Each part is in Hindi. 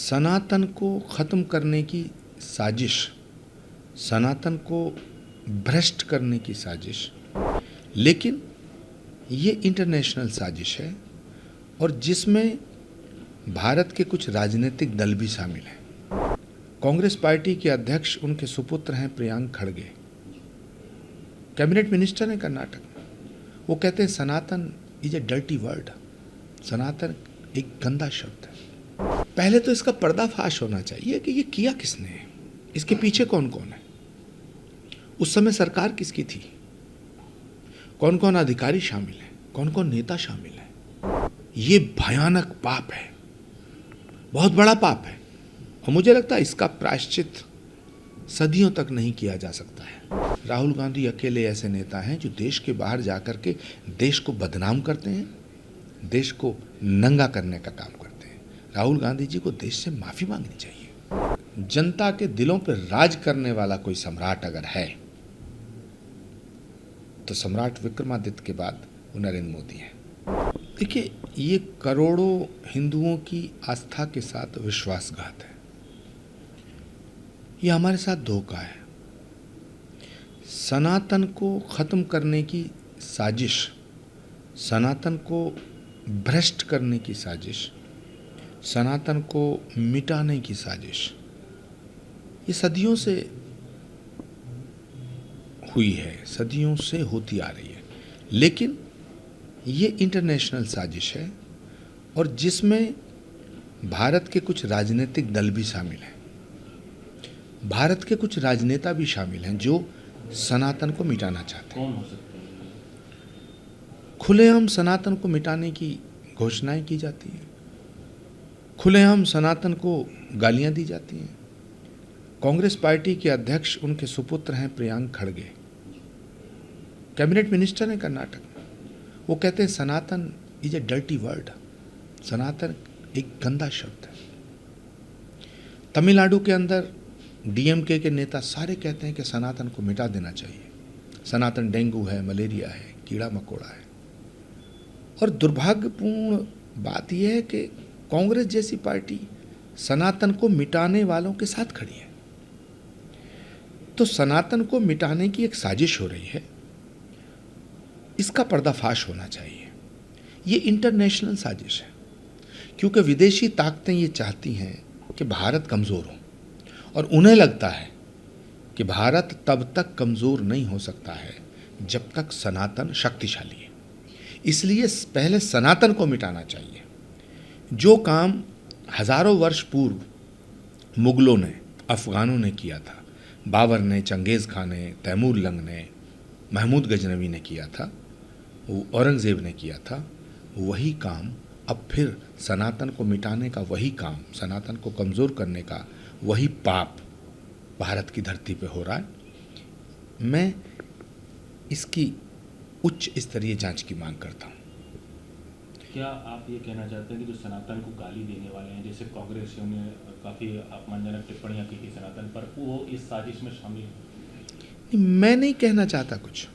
सनातन को ख़त्म करने की साजिश, सनातन को भ्रष्ट करने की साजिश, लेकिन ये इंटरनेशनल साजिश है और जिसमें भारत के कुछ राजनीतिक दल भी शामिल हैं। कांग्रेस पार्टी के अध्यक्ष उनके सुपुत्र हैं प्रियांक खड़गे, कैबिनेट मिनिस्टर हैं कर्नाटक में। वो कहते हैं सनातन इज ए डर्टी वर्ड, सनातन एक गंदा शब्द है। पहले तो इसका पर्दाफाश होना चाहिए कि ये किया किसने है, इसके पीछे कौन कौन है, उस समय सरकार किसकी थी, कौन कौन अधिकारी शामिल हैं, कौन कौन नेता शामिल हैं। ये भयानक पाप है, बहुत बड़ा पाप है और मुझे लगता है इसका प्रायश्चित सदियों तक नहीं किया जा सकता है। राहुल गांधी अकेले ऐसे नेता हैं जो देश के बाहर जाकर के देश को बदनाम करते हैं, देश को नंगा करने का काम करते हैं। राहुल गांधी जी को देश से माफ़ी मांगनी चाहिए। जनता के दिलों पर राज करने वाला कोई सम्राट अगर है तो सम्राट विक्रमादित्य के बाद वो नरेंद्र मोदी हैं। देखिए, ये करोड़ों हिंदुओं की आस्था के साथ विश्वासघात है, ये हमारे साथ धोखा है। सनातन को ख़त्म करने की साजिश, सनातन को भ्रष्ट करने की साजिश, सनातन को मिटाने की साजिश, ये सदियों से हुई है, सदियों से होती आ रही है, लेकिन ये इंटरनेशनल साजिश है और जिसमें भारत के कुछ राजनीतिक दल भी शामिल हैं, भारत के कुछ राजनेता भी शामिल हैं जो सनातन को मिटाना चाहते हैं। कौन हो सकते हैं? खुलेआम सनातन को मिटाने की घोषणाएं की जाती हैं, खुलेआम सनातन को गालियां दी जाती हैं। कांग्रेस पार्टी के अध्यक्ष उनके सुपुत्र हैं प्रियांक खड़गे, कैबिनेट मिनिस्टर हैं कर्नाटक में। वो कहते हैं सनातन इज ए डर्टी वर्ड, सनातन एक गंदा शब्द है। तमिलनाडु के अंदर डीएमके के नेता सारे कहते हैं कि सनातन को मिटा देना चाहिए, सनातन डेंगू है, मलेरिया है, कीड़ा मकोड़ा है। और दुर्भाग्यपूर्ण बात यह है कि कांग्रेस जैसी पार्टी सनातन को मिटाने वालों के साथ खड़ी है। तो सनातन को मिटाने की एक साजिश हो रही है, इसका पर्दाफाश होना चाहिए। ये इंटरनेशनल साजिश है क्योंकि विदेशी ताकतें ये चाहती हैं कि भारत कमज़ोर हो और उन्हें लगता है कि भारत तब तक कमज़ोर नहीं हो सकता है जब तक सनातन शक्तिशाली है। इसलिए पहले सनातन को मिटाना चाहिए। जो काम हज़ारों वर्ष पूर्व मुग़लों ने, अफ़गानों ने किया था, बाबर ने, चंगेज़ खान ने, तैमूर लंग ने, महमूद गजनवी ने किया था, वो औरंगज़ेब ने किया था, वही काम अब फिर सनातन को मिटाने का वही काम, सनातन को कमज़ोर करने का वही पाप भारत की धरती पे हो रहा है। मैं इसकी उच्च स्तरीय जांच की मांग करता हूँ। क्या आप ये कहना चाहते हैं कि जो सनातन को गाली देने वाले हैं, जैसे कांग्रेसियों ने काफ़ी अपमानजनक टिप्पणियां की थी सनातन पर, वो इस साजिश में शामिल हैं? मैं नहीं कहना चाहता कुछ।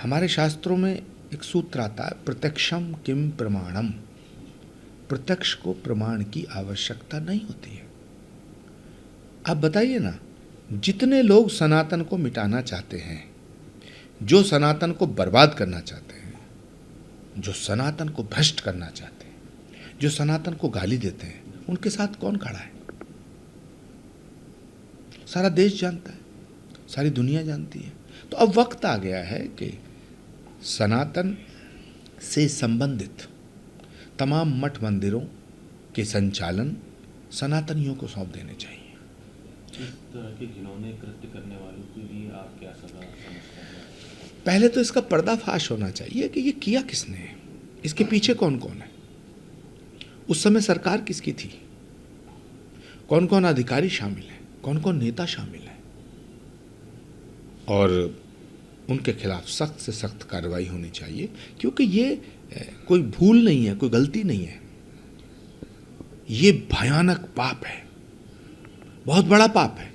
हमारे शास्त्रों में एक सूत्र आता है, प्रत्यक्षम किम प्रमाणम। प्रत्यक्ष को प्रमाण की आवश्यकता नहीं होती है। आप बताइए ना, जितने लोग सनातन को मिटाना चाहते हैं, जो सनातन को बर्बाद करना चाहते हैं, जो सनातन को भ्रष्ट करना चाहते हैं, जो सनातन को गाली देते हैं, उनके साथ कौन खड़ा है? सारा देश जानता है, सारी दुनिया जानती है। तो अब वक्त आ गया है कि सनातन से संबंधित तमाम मठ मंदिरों के संचालन सनातनियों को सौंप देने चाहिए। इस तरह के घिनौने कृत्य करने वालों के लिए आप क्या सजा समझते हैं? पहले तो इसका पर्दाफाश होना चाहिए कि ये किया किसने है, इसके पीछे कौन कौन है, उस समय सरकार किसकी थी, कौन कौन अधिकारी शामिल हैं, कौन कौन नेता शामिल हैं, और उनके खिलाफ सख्त से सख्त कार्रवाई होनी चाहिए। क्योंकि ये कोई भूल नहीं है, कोई गलती नहीं है, ये भयानक पाप है, बहुत बड़ा पाप है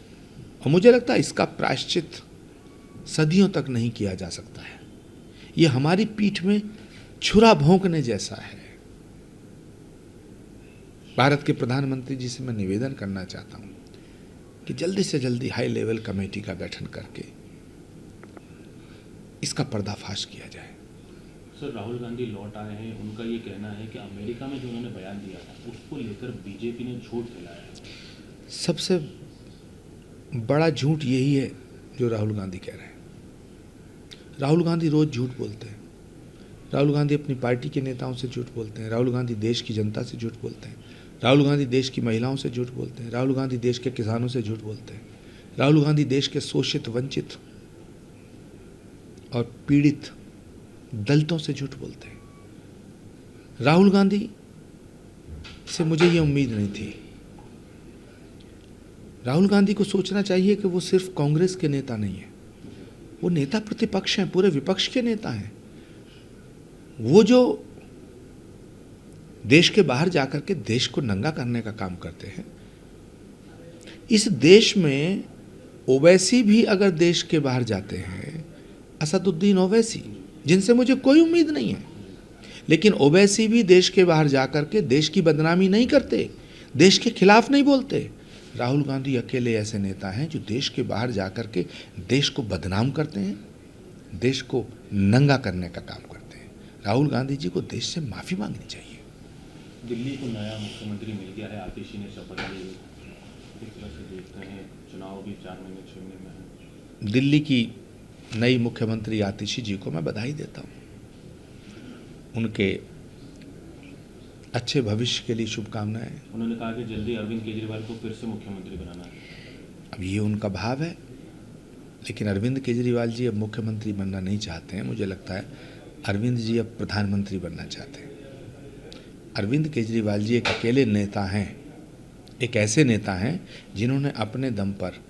और मुझे लगता है इसका प्रायश्चित सदियों तक नहीं किया जा सकता है। ये हमारी पीठ में छुरा भोंकने जैसा है। भारत के प्रधानमंत्री जी से मैं निवेदन करना चाहता हूँ कि जल्दी से जल्दी हाई लेवल कमेटी का गठन करके इसका पर्दाफाश किया जाए। सर, राहुल गांधी लौट आए हैं, उनका ये कहना है कि अमेरिका में जो उन्होंने बयान दिया था उसको लेकर बीजेपी ने झूठ फैलाया है। सबसे बड़ा झूठ यही है जो राहुल गांधी कह रहे हैं। राहुल गांधी रोज झूठ बोलते हैं। राहुल गांधी अपनी पार्टी के नेताओं से झूठ बोलते हैं। राहुल गांधी देश की जनता से झूठ बोलते हैं। राहुल गांधी देश की महिलाओं से झूठ बोलते हैं। राहुल गांधी देश के किसानों से झूठ बोलते हैं। राहुल गांधी देश के शोषित, वंचित और पीड़ित दलितों से झूठ बोलते हैं। राहुल गांधी से मुझे ये उम्मीद नहीं थी। राहुल गांधी को सोचना चाहिए कि वो सिर्फ कांग्रेस के नेता नहीं है, वो नेता प्रतिपक्ष हैं, पूरे विपक्ष के नेता हैं। वो जो देश के बाहर जाकर के देश को नंगा करने का काम करते हैं, इस देश में ओवैसी भी अगर देश के बाहर जाते हैं, असदुद्दीन ओवैसी, जिनसे मुझे कोई उम्मीद नहीं है, लेकिन ओवैसी भी देश के बाहर जाकर के देश की बदनामी नहीं करते, देश के खिलाफ नहीं बोलते। राहुल गांधी अकेले ऐसे नेता हैं जो देश के बाहर जाकर के देश को बदनाम करते हैं, देश को नंगा करने का काम करते हैं। राहुल गांधी जी को देश से माफ़ी मांगनी चाहिए। दिल्ली को नया मुख्यमंत्री मिल गया है, आतिशी ने शपथ ली। किस तरह से देखते हैं, चुनाव भी 4 महीने 6 महीने में है। दिल्ली की नई मुख्यमंत्री आतिशी जी को मैं बधाई देता हूँ। उनके अच्छे भविष्य के लिए शुभकामनाएं। उन्होंने कहा कि जल्दी अरविंद केजरीवाल को फिर से मुख्यमंत्री बनाना है। अब ये उनका भाव है, लेकिन अरविंद केजरीवाल जी अब मुख्यमंत्री बनना नहीं चाहते हैं। मुझे लगता है अरविंद जी अब प्रधानमंत्री बनना चाहते हैं। अरविंद केजरीवाल जी एक अकेले नेता हैं, एक ऐसे नेता हैं जिन्होंने अपने दम पर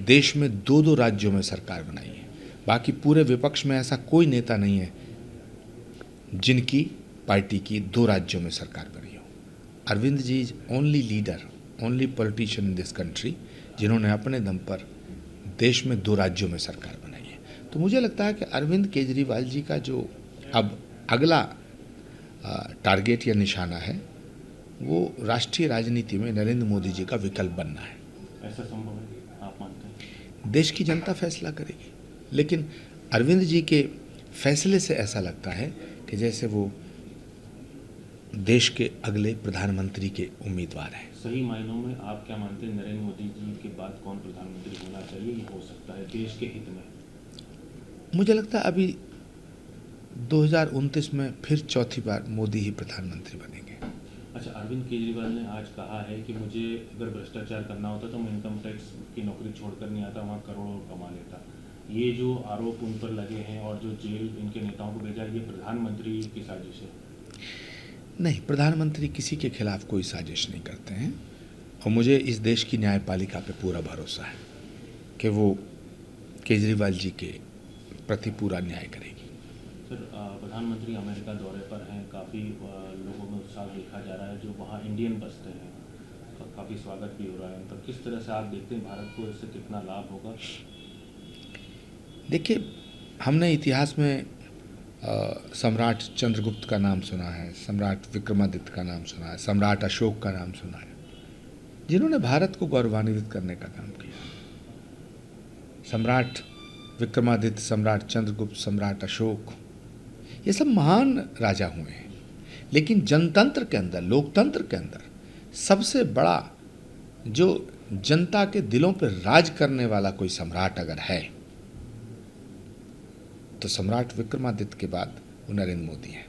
देश में 2-2 राज्यों में सरकार बनाई है। बाकी पूरे विपक्ष में ऐसा कोई नेता नहीं है जिनकी पार्टी की 2 राज्यों में सरकार बनी हो। Arvind ji is only leader, only politician in this country जिन्होंने अपने दम पर देश में 2 राज्यों में सरकार बनाई है। तो मुझे लगता है कि अरविंद केजरीवाल जी का जो अब अगला टारगेट या निशाना है, वो राष्ट्रीय राजनीति में नरेंद्र मोदी जी का विकल्प बनना है। ऐसा संभव है, आप मानते हैं? देश की जनता फैसला करेगी, लेकिन अरविंद जी के फैसले से ऐसा लगता है कि जैसे वो देश के अगले प्रधानमंत्री के उम्मीदवार हैं। सही मायनों में आप क्या मानते हैं, नरेंद्र मोदी जी के बाद कौन प्रधानमंत्री होना चाहिए, ये हो सकता है देश के हित में? मुझे लगता है अभी 2029 में फिर चौथी बार मोदी ही प्रधानमंत्री बनेंगे। अच्छा, अरविंद केजरीवाल ने आज कहा है कि मुझे अगर भ्रष्टाचार करना होता तो मैं इनकम टैक्स की नौकरी छोड़कर नहीं आता, वहाँ करोड़ों कमा लेता। ये जो आरोप उन पर लगे हैं और जो जेल इनके नेताओं को भेजा, ये प्रधानमंत्री की साजिश है? नहीं, प्रधानमंत्री किसी के खिलाफ कोई साजिश नहीं करते हैं, और मुझे इस देश की न्यायपालिका पे पूरा भरोसा है कि वो केजरीवाल जी के प्रति पूरा न्याय करेगी। सर, प्रधानमंत्री अमेरिका दौरे पर हैं, काफ़ी लोगों में उत्साह देखा जा रहा है, जो वहाँ इंडियन बसते हैं, काफ़ी स्वागत भी हो रहा है। तो किस तरह से आप देखते हैं भारत को इससे कितना लाभ होगा? देखिए, हमने इतिहास में सम्राट चंद्रगुप्त का नाम सुना है, सम्राट विक्रमादित्य का नाम सुना है, सम्राट अशोक का नाम सुना है, जिन्होंने भारत को गौरवान्वित करने का काम किया। सम्राट विक्रमादित्य, सम्राट चंद्रगुप्त, सम्राट अशोक, ये सब महान राजा हुए हैं, लेकिन जनतंत्र के अंदर, लोकतंत्र के अंदर सबसे बड़ा जो जनता के दिलों पर राज करने वाला कोई सम्राट अगर है तो सम्राट विक्रमादित्य के बाद वो नरेंद्र मोदी हैं।